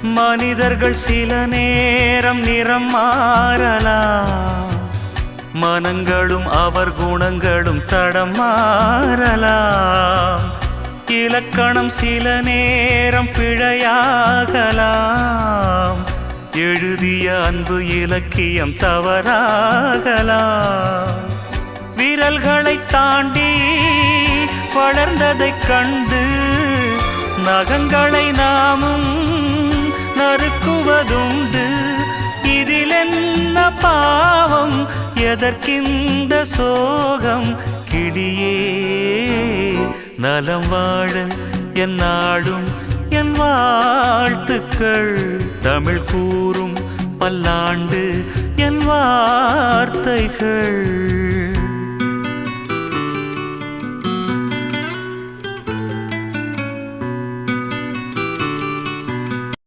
மனிதர்கள் சில நேரம் நிறம் மாறலாம், மனங்களும் அவர் குணங்களும் தடம் மாறலாம். இலக்கணம் சில நேரம் பிழையாகலாம், எழுதிய அன்பு இலக்கியம் தவறாகலாம். விரல்களை தாண்டி வளர்ந்ததைக் கண்டு நகங்களை நாமும் நறுக்குவதுண்டு. இதில் என்ன பாவம், எதற்கிந்த சோகம்? கிளியே நலம் வாழ என் நாடும் என் வாழ்த்துக்கள், தமிழ் கூறும் பல்லாண்டு என் வார்த்தைகள்.